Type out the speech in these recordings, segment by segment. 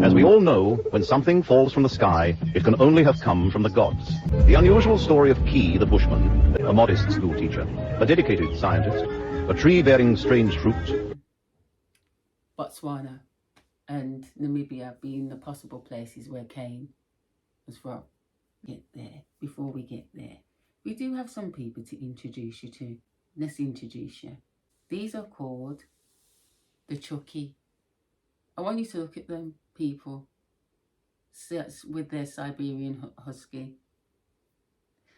As we all know, when something falls from the sky, it can only have come from the gods. The unusual story of Key the bushman, a modest schoolteacher, a dedicated scientist, a tree bearing strange fruit. Botswana and Namibia being the possible places where Cain was from. Before we get there, we do have some people to introduce you to. Let's introduce you. These are called the Chucky. I want you to look at them, people, with their Siberian husky.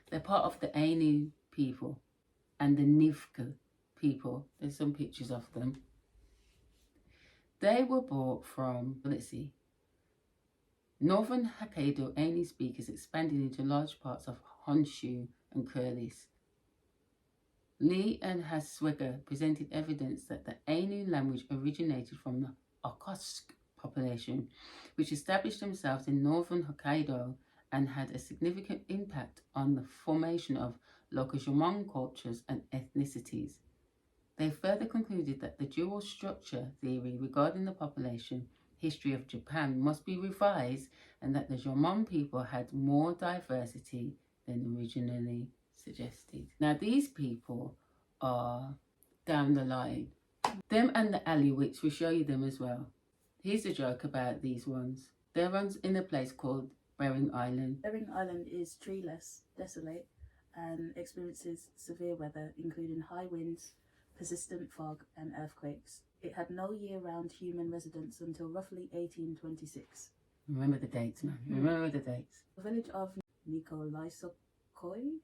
They're part of the Ainu people and the Nivka people. There's some pictures of them. They were brought from, let's see, Northern Hokkaido Ainu speakers expanded into large parts of Honshu and Kurils. Lee and Haswega presented evidence that the Ainu language originated from the Okosk population, which established themselves in northern Hokkaido and had a significant impact on the formation of local Jomon cultures and ethnicities. They further concluded that the dual structure theory regarding the population history of Japan must be revised and that the Jomon people had more diversity than originally suggested. Now these people are down the line. Them and the Aleutians, we'll show you them as well. Here's a joke about these ones. They're ones in a place called Bering Island. Bering Island is treeless, desolate, and experiences severe weather, including high winds, persistent fog, and earthquakes. It had no year-round human residence until roughly 1826. Remember the dates, man. Remember the dates. The village of Nikolaisokoi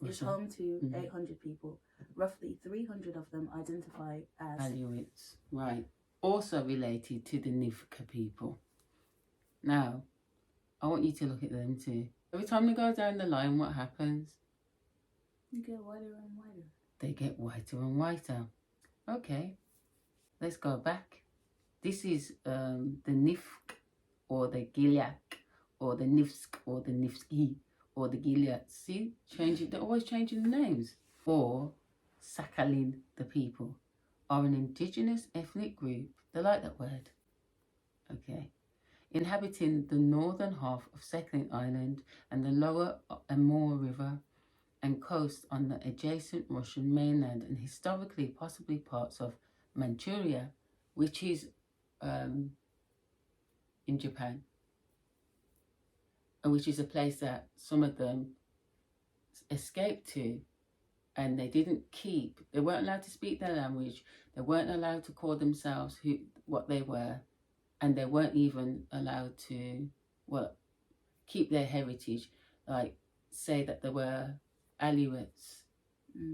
is home to 800 people. Roughly 300 of them identify as Aleutians. Right. Also related to the Nivka people. Now, I want you to look at them too. Every time they go down the line, what happens? You get whiter and whiter. They get whiter and whiter. Okay, let's go back. This is the Nifk or the Gilyak or the Nifsk or the Nifski or the Gilead. See, they're always changing the names. Or Sakhalin, the people, are an indigenous ethnic group, they like that word, okay, inhabiting the northern half of Sakhalin Island and the lower Amur River and coast on the adjacent Russian mainland and historically possibly parts of Manchuria, which is in Japan, and which is a place that some of them escaped to, and they weren't allowed to speak their language, they weren't allowed to call themselves what they were, and they weren't even allowed to keep their heritage, like say that they were Aleutians,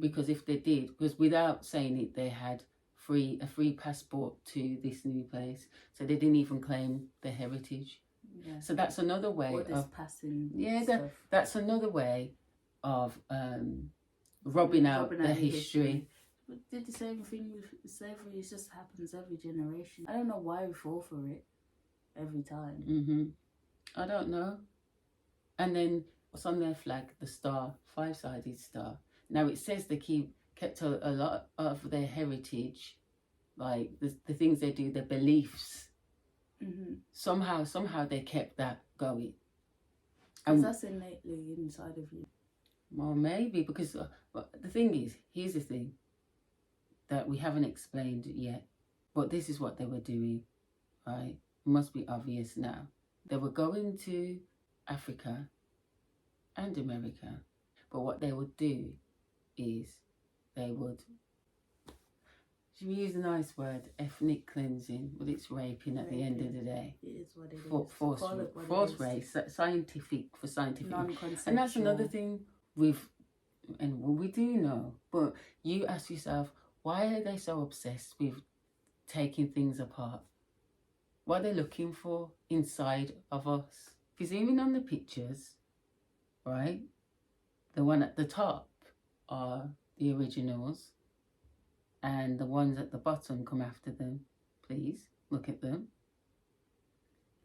because if they did, because without saying it, they had a free passport to this new place, so they didn't even claim their heritage. Yeah. So that's another way of passing. That's another way of robbing out the history. We did the same thing with slavery. It just happens every generation. I don't know why we fall for it every time. I don't know. And then what's on their flag? The star, 5-sided star. Now it says they kept a lot of their heritage, like the things they do, their beliefs. Somehow they kept that going. And that's innately inside of you. Well, maybe, because the thing is, here's the thing that we haven't explained yet, but this is what they were doing, right? It must be obvious now. They were going to Africa and America, but what they would do is they would, should we use a nice word, ethnic cleansing, but it's raping at the end of the day. It is what it is. Forced race, scientific. Non-consensual. And that's another thing we do know, but you ask yourself, why are they so obsessed with taking things apart? What are they looking for inside of us? If you zoom in on the pictures, right, the one at the top are the originals, and the ones at the bottom come after them. Please look at them.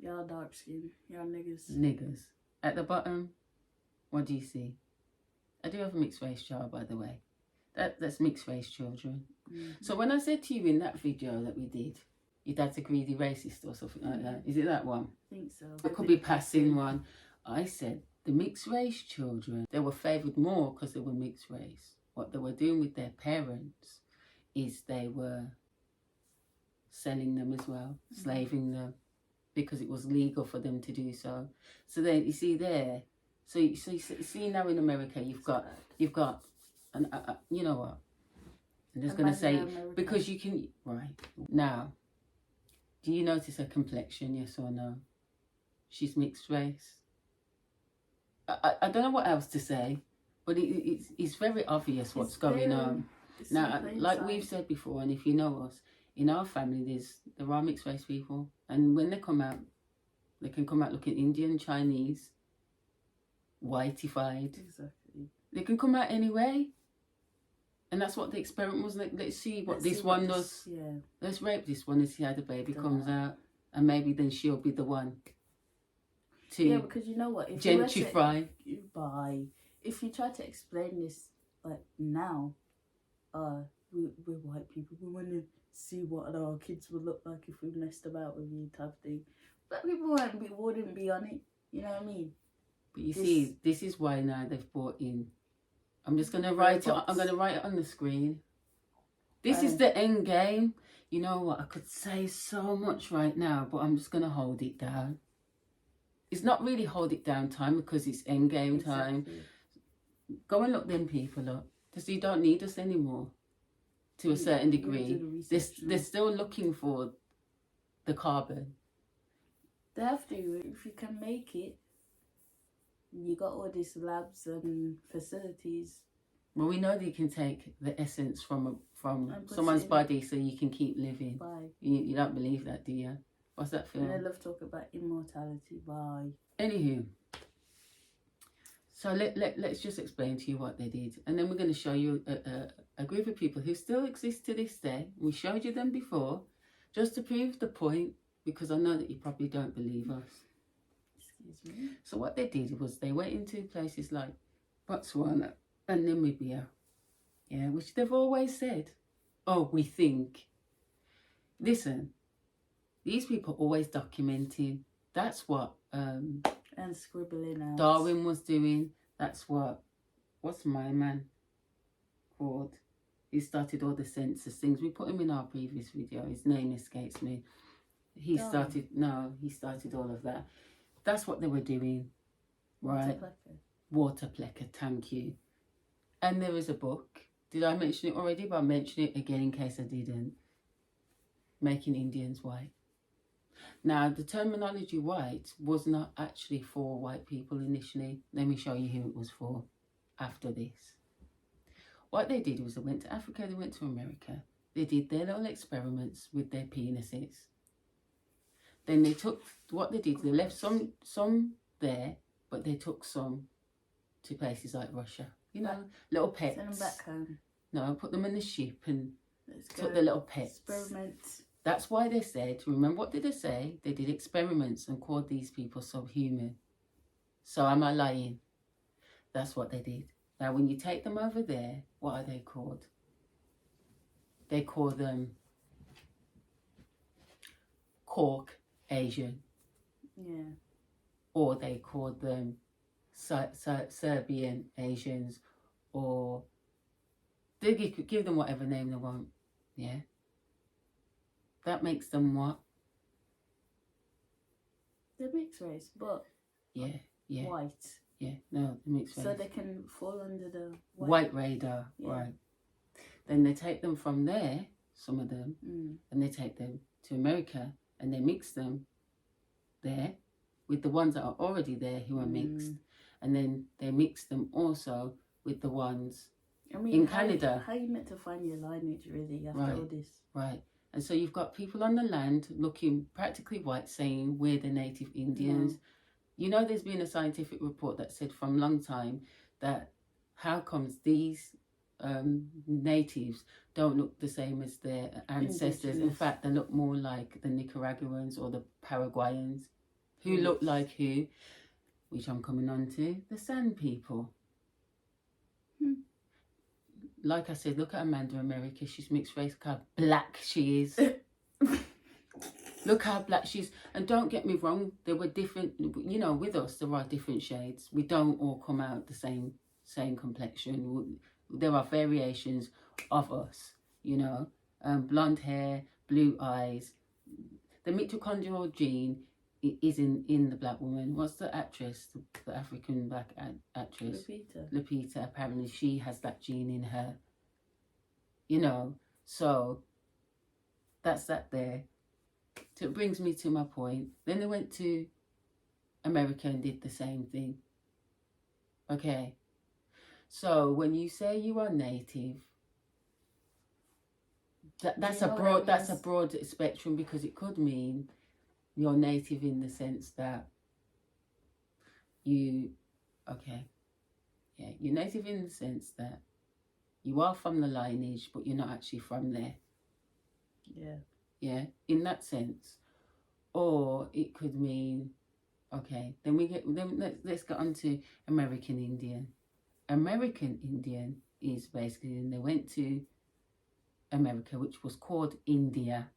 Y'all dark skin, y'all niggas. Niggers. At the bottom, what do you see? I do have a mixed race child, by the way. That's mixed race children. So when I said to you in that video that we did, your dad's a greedy racist or something like that. Is it that one? I think so. It could be passing one. I said the mixed race children, they were favoured more because they were mixed race. What they were doing with their parents is they were selling them as well, slaving them, because it was legal for them to do so. So then you see there, so you see now in America you've got and you know what? I'm just going to say, because you can, right, now, do you notice her complexion, yes or no? She's mixed race. I don't know what else to say, but it's very obvious what's going on. Now, like we've said before, and if you know us, in our family, there are mixed race people. And when they come out, they can come out looking Indian, Chinese, whiteified. Exactly. They can come out anyway. And that's what the experiment was. Let's see what this one does. Yeah. Let's rape this one and see how the baby comes out. And maybe then she'll be the one to because you know what? If gentrify. If you try to explain this like now, we're white people. We want to see what our kids would look like if we messed about with you type of thing. Black people wouldn't be on it. You know what I mean? But you see, this is why now they've brought in. I'm just going to write it. I'm going to write it on the screen. This is the end game. You know what? I could say so much right now, but I'm just going to hold it down. It's not really hold it down time because it's end game time. Go and look them people up. Because you don't need us anymore to a certain degree. They're still looking for the carbon. They have to. If you can make it, you got all these labs and facilities. Well, we know that you can take the essence from someone's body so you can keep living. Bye. You don't believe that, do you? What's that film? And I love talking about immortality. Bye. Anywho, so let's just explain to you what they did. And then we're going to show you a group of people who still exist to this day. We showed you them before, just to prove the point, because I know that you probably don't believe us. Excuse me. So what they did was they went into places like Botswana and Namibia, which they've always said, oh, we think. Listen, these people always documenting. That's what and scribbling out. Darwin was doing. That's what's my man called? He started all the census things. We put him in our previous video. His name escapes me. He started all of that. That's what they were doing, right? Waterplecker, thank you. And there is a book. Did I mention it already? But I'll mention it again in case I didn't. Making Indians White. Now, the terminology white was not actually for white people initially. Let me show you who it was for after this. What they did was they went to Africa, they went to America. They did their little experiments with their penises. Then they took what they did. They left some there, but they took some to places like Russia. You know, little pets. Send them back home. No, put them in the ship and took the little pets. Experiment. That's why they said, remember what did they say? They did experiments and called these people subhuman. So am I lying? That's what they did. Now, when you take them over there, what are they called? They call them Caucasian. Yeah. Or they call them Serbian Asians, or they give them whatever name they want. Yeah. That makes them what? They're mixed race, but yeah. white. Yeah, no, the mixed race. So they can fall under the white radar, right? Then they take them from there, some of them, and they take them to America, and they mix them there with the ones that are already there who are mixed, and then they mix them also with the ones in Canada. How are you meant to find your lineage really after all this? Right. And so you've got people on the land looking practically white saying we're the native Indians. You know, there's been a scientific report that said from a long time that how comes these natives don't look the same as their ancestors. In fact, they look more like the Nicaraguans or the Paraguayans, who look like who, which I'm coming on to, the San people. Like I said, look at Amanda America. She's mixed race. Look how black she is. Look how black she's. And don't get me wrong, there were different, you know, with us, there are different shades. We don't all come out the same complexion. There are variations of us, you know. Blonde hair, blue eyes. The mitochondrial gene is in the black woman. What's the actress, the African black actress? Lupita. Apparently she has that gene in her. You know, so that's that there. So it brings me to my point. Then they went to America and did the same thing. Okay. So when you say you are native, that's a broad spectrum, because it could mean you're native in the sense that you're native in the sense that you are from the lineage, but you're not actually from there. Yeah, in that sense. Or it could mean, let's get on to American Indian. American Indian is basically, and they went to America, which was called India,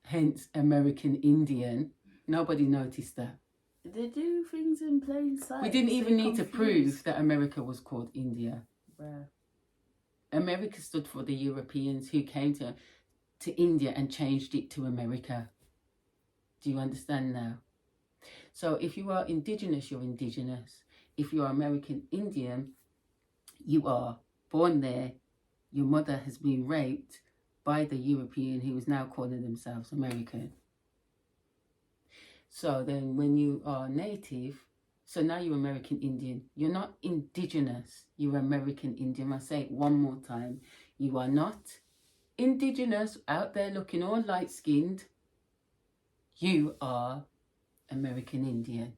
hence American Indian. Nobody noticed that. They do things in plain sight. We didn't even need to prove that America was called India. Bruh. America stood for the Europeans who came to India and changed it to America. Do you understand now? So if you are indigenous, you're indigenous. If you are American Indian, you are born there. Your mother has been raped by the European who is now calling themselves American. So then when you are native, so now you're American Indian. You're not indigenous, you're American Indian. I'll say it one more time. You are not indigenous out there looking all light-skinned. You are American Indian.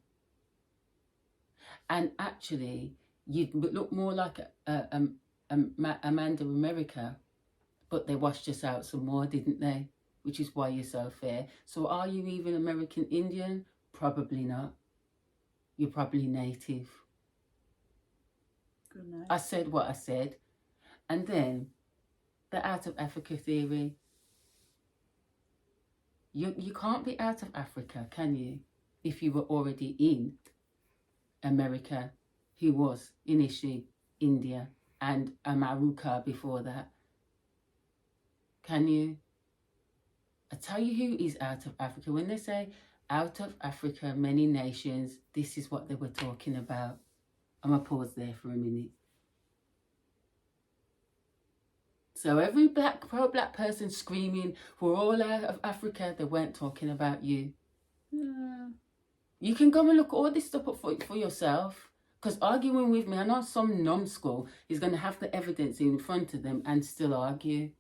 And actually, you look more like Amanda America, but they washed us out some more, didn't they? Which is why you're so fair. So are you even American Indian? Probably not. You're probably native. Good night. I said what I said. And then the out of Africa theory. You can't be out of Africa, can you? If you were already in America, who was initially India and America before that. Can you? I tell you who is out of Africa. When they say out of Africa, many nations, this is what they were talking about. I'm going to pause there for a minute. So every pro-black person screaming, we're all out of Africa, they weren't talking about you. Yeah. You can go and look all this stuff up for yourself. Because arguing with me, I know some numbskull is going to have the evidence in front of them and still argue.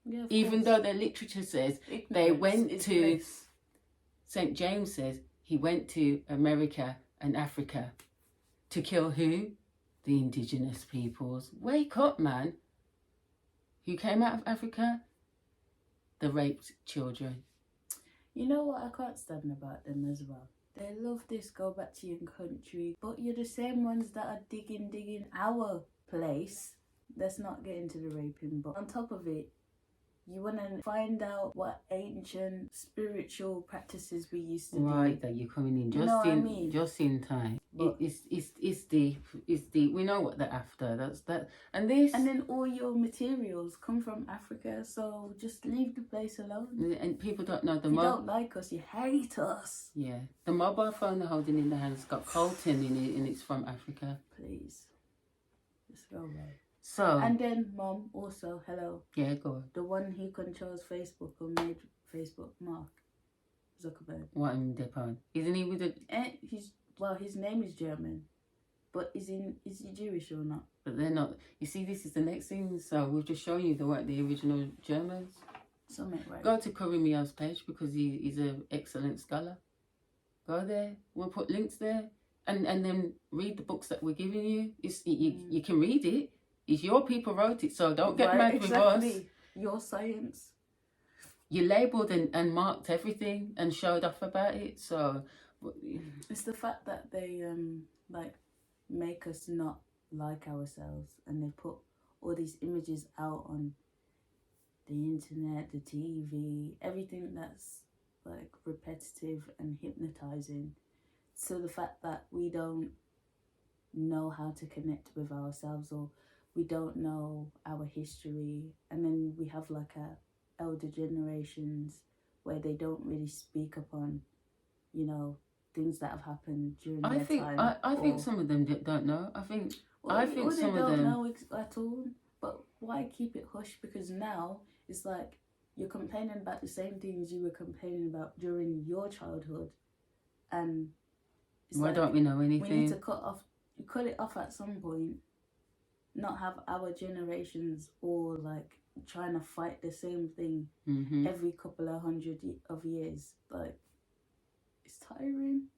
Yeah, even though their literature says they went to, St. James says he went to America and Africa to kill who? The indigenous peoples. Wake up, man. Who came out of Africa? The raped children. You know what I can't stand about them as well? They love this go back to your country, but you're the same ones that are digging our place. Let's not get into the raping, but on top of it, you want to find out what ancient spiritual practices we used to do. Right, that you're coming in just in time. It's deep. We know what they're after. That's that. And then all your materials come from Africa, so just leave the place alone. And people don't know you don't like us, you hate us. Yeah, the mobile phone they're holding in their hands got coltan in it, and it's from Africa. Please, let's go away. So and then Mom also, hello. Yeah, go on. The one who controls Facebook or made Facebook, Mark Zuckerberg. What in Japan? Isn't he with the? His name is German, but is he Jewish or not? But they're not. You see, this is the next thing. So we'll just show you they weren't the original Germans. Something right. Go to Kurumio's page because he's an excellent scholar. Go there. We'll put links there, and then read the books that we're giving you. You can read it. It's your people wrote it, so don't get mad with us. Your science. You labelled and marked everything and showed off about it, so... It's the fact that they, make us not like ourselves, and they put all these images out on the internet, the TV, everything that's like repetitive and hypnotizing. So the fact that we don't know how to connect with ourselves, or we don't know our history, and then we have like elder generations where they don't really speak upon, you know, things that have happened during their time. I think some of them don't know. I think or some they of don't them know at all. But why keep it hush? Because now it's like you're complaining about the same things you were complaining about during your childhood, and it's why like, don't we know anything? we need to cut it off at some point. Not have our generations all like trying to fight the same thing every couple of hundred of years. Like, it's tiring.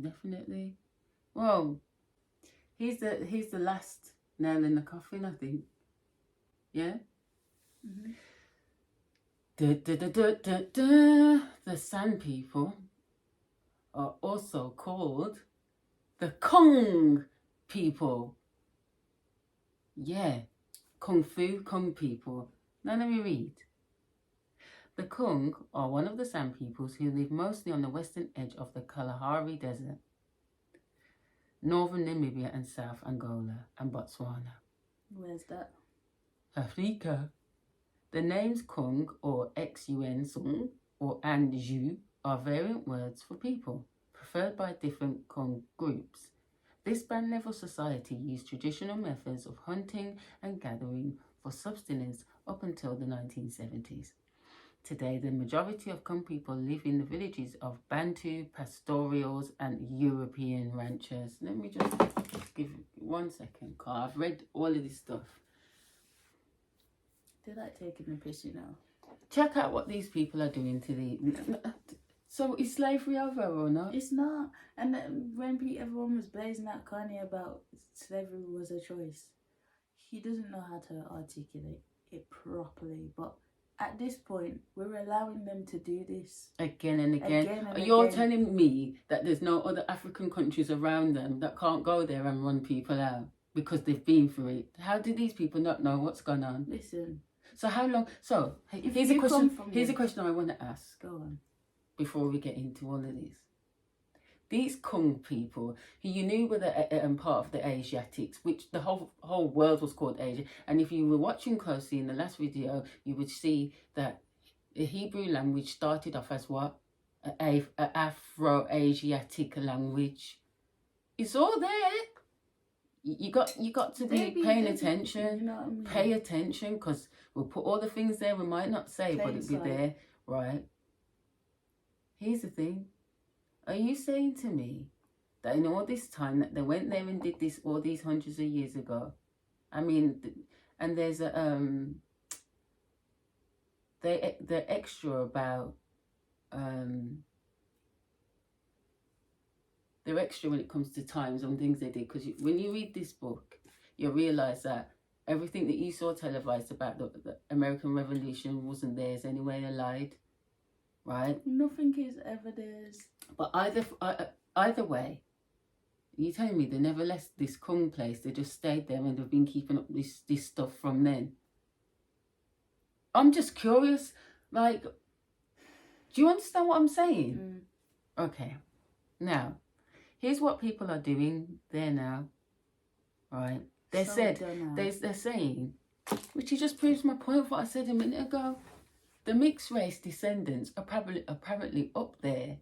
Definitely. Well, he's the last nail in the coffin, I think. Yeah. The Sand people are also called the Kong people. Yeah, Kung people. Now let me read. The Kung are one of the Sand peoples who live mostly on the western edge of the Kalahari Desert, northern Namibia and South Angola and Botswana. Where's that? Africa. The names Kung or Xun Sung or and Ju are variant words for people, preferred by different Kung groups. This band level society used traditional methods of hunting and gathering for subsistence up until the 1970s. Today, the majority of Kung people live in the villages of Bantu, pastorals, and European ranchers. Let me just give 1 second, Carl. I've read all of this stuff. They're like taking the piss, you know. Check out what these people are doing to the... So is slavery over or not? It's not. And when everyone was blazing out Kanye about slavery was a choice, he doesn't know how to articulate it properly. But at this point, we're allowing them to do this again and again. You're telling me that there's no other African countries around them that can't go there and run people out because they've been through it? How do these people not know what's going on? Listen. So how long? So here's a question. Here's a question I want to ask. Go on. Before we get into all of this, these Kung people who you knew were the part of the Asiatics, which the whole world was called Asia, and if you were watching closely in the last video, you would see that the Hebrew language started off as what? An Afro-Asiatic language. It's all there. You got to be paying attention. You know what I mean? Pay attention, because we'll put all the things there we might not say, but it'll be there, right? Here's the thing. Are you saying to me that in all this time that they went there and did this all these hundreds of years ago? I mean, and there's a they're extra about they're extra when it comes to times and things they did, because when you read this book, you realise that everything that you saw televised about the American Revolution wasn't theirs anyway. They lied. Right? Nothing is ever theirs. But either way, you telling me they never left this Kung place? They just stayed there and they've been keeping up this stuff from then? I'm just curious. Like, do you understand what I'm saying? Okay. Now, here's what people are doing there now. Right? They're saying, which just proves my point of what I said a minute ago. The mixed race descendants are apparently up there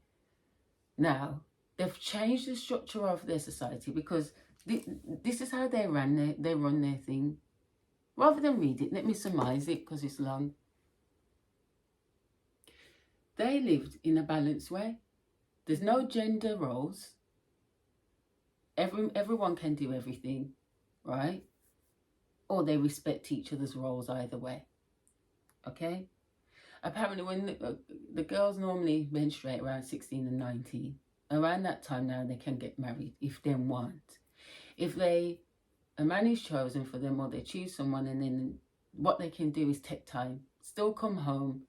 now. They've changed the structure of their society because this is how they run their thing. Rather than read it, let me surmise it because it's long. They lived in a balanced way. There's no gender roles. Everyone can do everything, right? Or they respect each other's roles either way. Okay? Apparently, when the girls normally menstruate around 16 and 19, around that time now they can get married if they want. If a man is chosen for them, or they choose someone, and then what they can do is take time, still come home,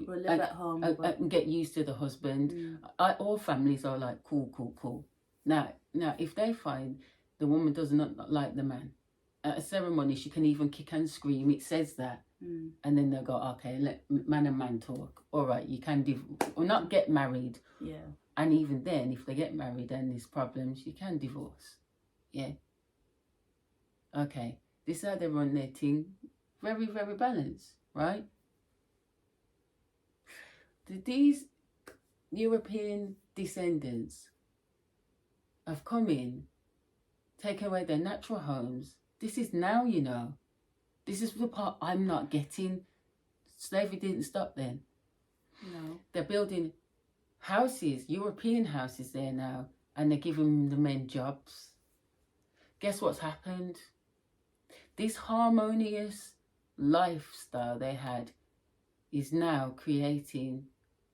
or live at home, and get used to the husband. All families are like cool. Now, if they find the woman does not like the man, at a ceremony she can even kick and scream. It says that. And then they'll go, okay, let man and man talk. All right, you can or not get married. Yeah. And even then, if they get married and there's problems, you can divorce. Yeah. Okay. This is how they run their thing. Very, very balanced, right? These European descendants have come in, taken away their natural homes. This is now, you know. This is the part I'm not getting. Slavery didn't stop then. No. They're building houses, European houses there now, and they're giving the men jobs. Guess what's happened? This harmonious lifestyle they had is now creating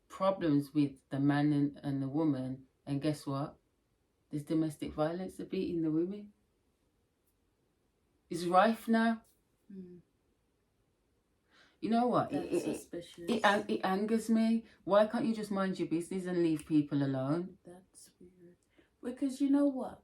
problems with the man and the woman. And guess what? There's domestic violence. They're beating the women. It's rife now. You know what? That's suspicious. It angers me. Why can't you just mind your business and leave people alone? That's weird. Because you know what?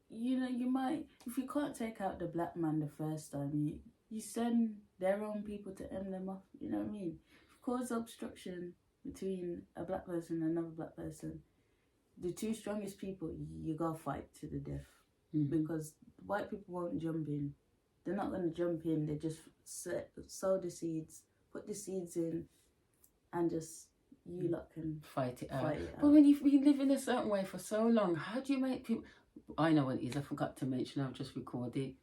You know, you might, if you can't take out the black man the first time, you send their own people to end them off. You know what I mean? Cause obstruction between a black person and another black person. The two strongest people, you gotta fight to the death. Because white people won't jump in. They're not going to jump in. They just sow the seeds, put the seeds in, and just you lot can fight it out. But when you've been living a certain way for so long, how do you make people... I know what it is. I forgot to mention. I've just recorded.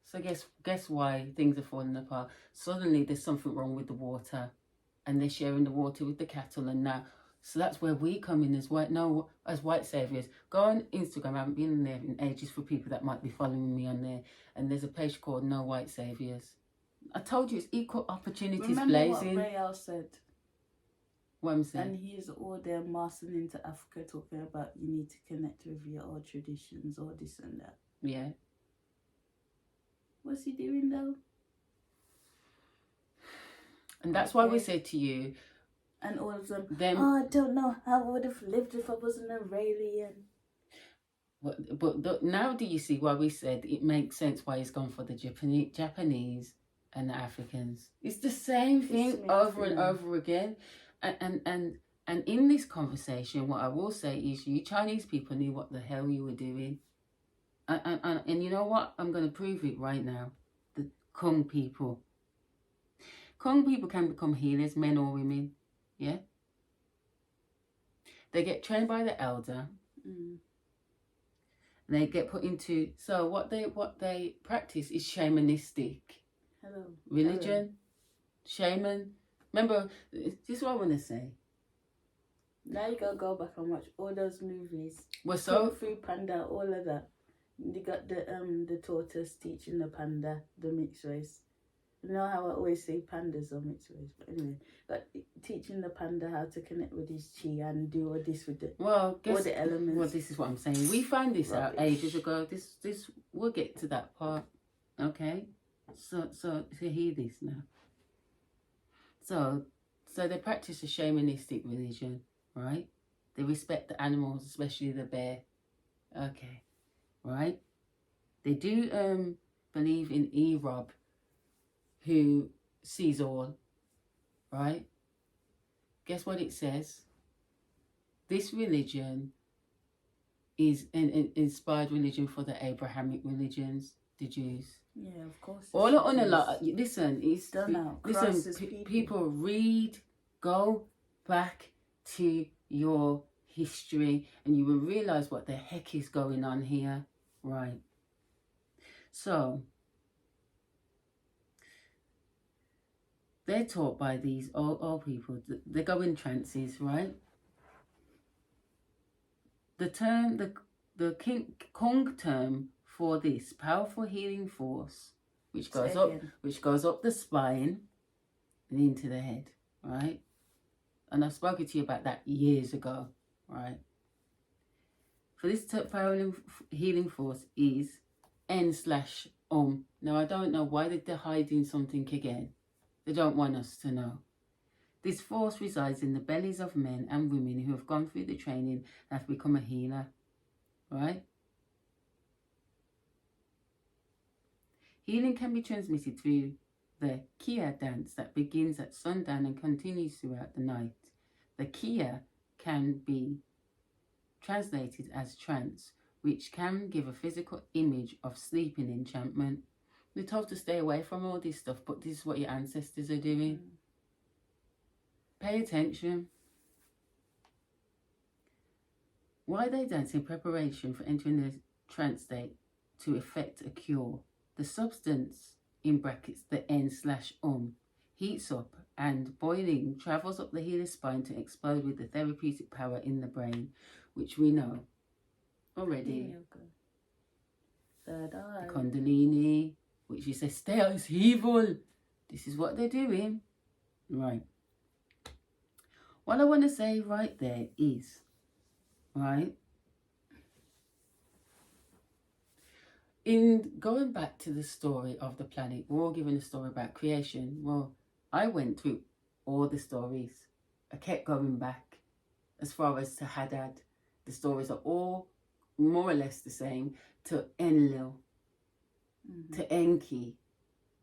So guess why things are falling apart. Suddenly there's something wrong with the water, and they're sharing the water with the cattle. And now, so that's where we come in as white saviors. Go on Instagram. I haven't been in there in ages for people that might be following me on there. And there's a page called No White Saviors. I told you it's equal opportunities. Remember blazing. What Ray said? What I'm saying? And he's all there marsing into Africa talking about you need to connect with your old traditions or this and that. Yeah. What's he doing though? And that's why we said to you. And all of them, oh, I don't know how I would have lived if I wasn't an Iranian. But now do you see why we said it makes sense why he's gone for the Japanese and the Africans? It's the same thing over and over again. And in this conversation, what I will say is you Chinese people knew what the hell you were doing. And you know what? I'm going to prove it right now. The Kong people. Kong people can become healers, men or women. Yeah? They get trained by the elder. They get put into... So what they practice is shamanistic. Religion. Shaman. Remember, this is what I want to say. Now you gotta go back and watch all those movies. Well, so... Kung Fu Panda, all of that. You got the tortoise teaching the panda the mixed race. You know how I always say pandas are mixed race, but anyway, but teaching the panda how to connect with his chi and do all this with all the elements. Well, this is what I'm saying. We found this out ages ago. This we'll get to that part. Okay, so hear this now. So they practice a shamanistic religion, right? They respect the animals, especially the bear. Okay, right? They do believe in Erob, who sees all, right? Guess what it says? This religion is an inspired religion for the Abrahamic religions, the Jews. Yeah, of course. All on a lot. Listen, it's done now. People read, go back to your history, and you will realize what the heck is going on here, right? So they're taught by these old people. They go in trances, right? The term, the Kong term for this powerful healing force, which goes up the spine and into the head, right? And I've spoken to you about that years ago, right? For this powerful healing force is N/Om. Now I don't know why they're hiding something again. They don't want us to know. This force resides in the bellies of men and women who have gone through the training and have become a healer, right? Healing can be transmitted through the Kia dance that begins at sundown and continues throughout the night. The Kia can be translated as trance, which can give a physical image of sleeping enchantment. We're told to stay away from all this stuff, but this is what your ancestors are doing. Pay attention. Why they dance in preparation for entering the trance state to effect a cure. The substance, in brackets, the N/, heats up and boiling travels up the healer's spine to explode with the therapeutic power in the brain, which we know already. Third eye. The Kundalini, which is a state is evil. This is what they're doing. Right. What I want to say right there is, right, in going back to the story of the planet, we're all given a story about creation. Well, I went through all the stories. I kept going back as far as to Hadad. The stories are all more or less the same, to Enlil, to Enki,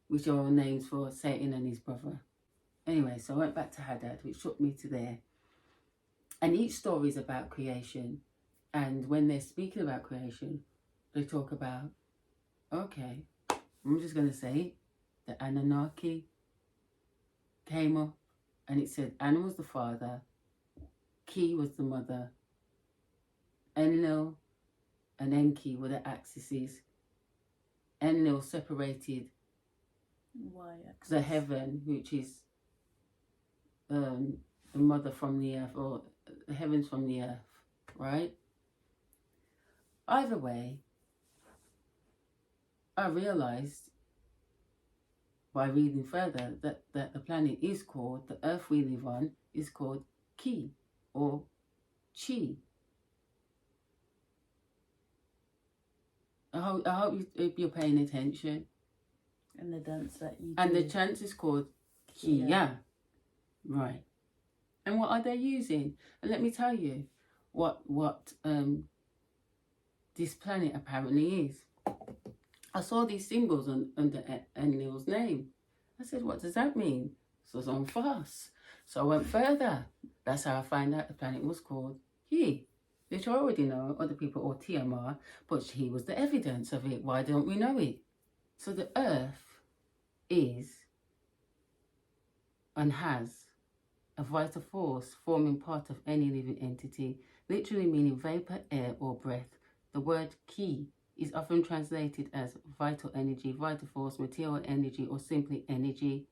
which are all names for Satan and his brother. Anyway, so I went back to Hadad, which took me to there. And each story is about creation. And when they're speaking about creation, they talk about, okay, I'm just going to say it, the Anunnaki came up and it said Anu was the father, Ki was the mother, Enlil and Enki were the axes. Enlil separated the heaven, which is the mother from the earth, or the heavens from the earth, right? Either way, I realised by reading further that the planet is called, the earth we live on is called Ki or Chi. I hope you're paying attention. And the dance that you do. And the chant is called Kia. Yeah. Right. And what are they using? And let me tell you what this planet apparently is. I saw these symbols under Enlil's name. I said, what does that mean? So it's on fast. So I went further. That's how I found out the planet was called He, which I already know, other people, or Tiamat, but he was the evidence of it. Why don't we know it? So the earth is and has a vital force forming part of any living entity, literally meaning vapor, air, or breath. The word ki is often translated as vital energy, vital force, material energy, or simply energy.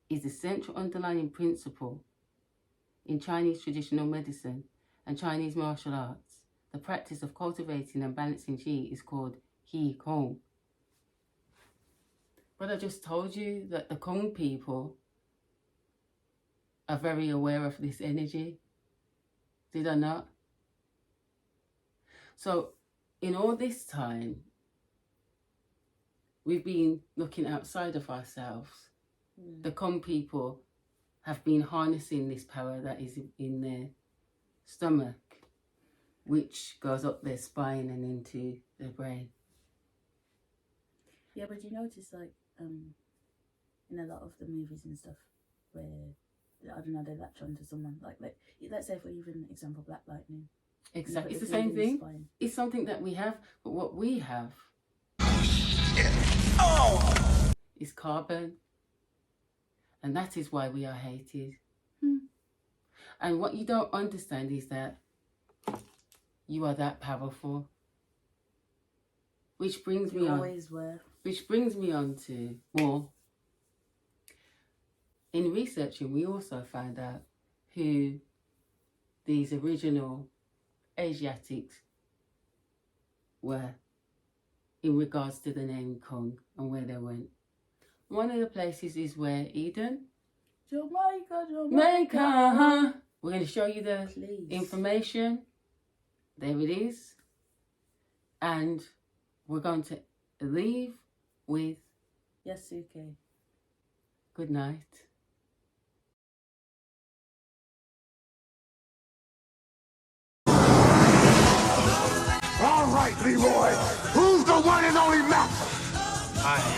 Is the central underlying principle in Chinese traditional medicine and Chinese martial arts. The practice of cultivating and balancing qi is called Kong. But I just told you that the Kong people are very aware of this energy. Did I not? So in all this time, we've been looking outside of ourselves. The Kong people have been harnessing this power that is in their stomach, which goes up their spine and into their brain. Yeah, but you notice, like, in a lot of the movies and stuff, where, I don't know, they latch onto someone, like let's say for even example, Black Lightning. Exactly, it's the same thing. It's something that we have, but what we have is carbon. And that is why we are hated. And what you don't understand is that you are that powerful. Which brings me on. Always were. Which brings me on to, well, in researching, we also found out who these original Asiatics were in regards to the name Kong and where they went. One of the places is where Eden. Jamaica. We're going to show you the information. There it is. And we're going to leave with Yasuke. Good night. All right, Leroy. Who's the one and only master? I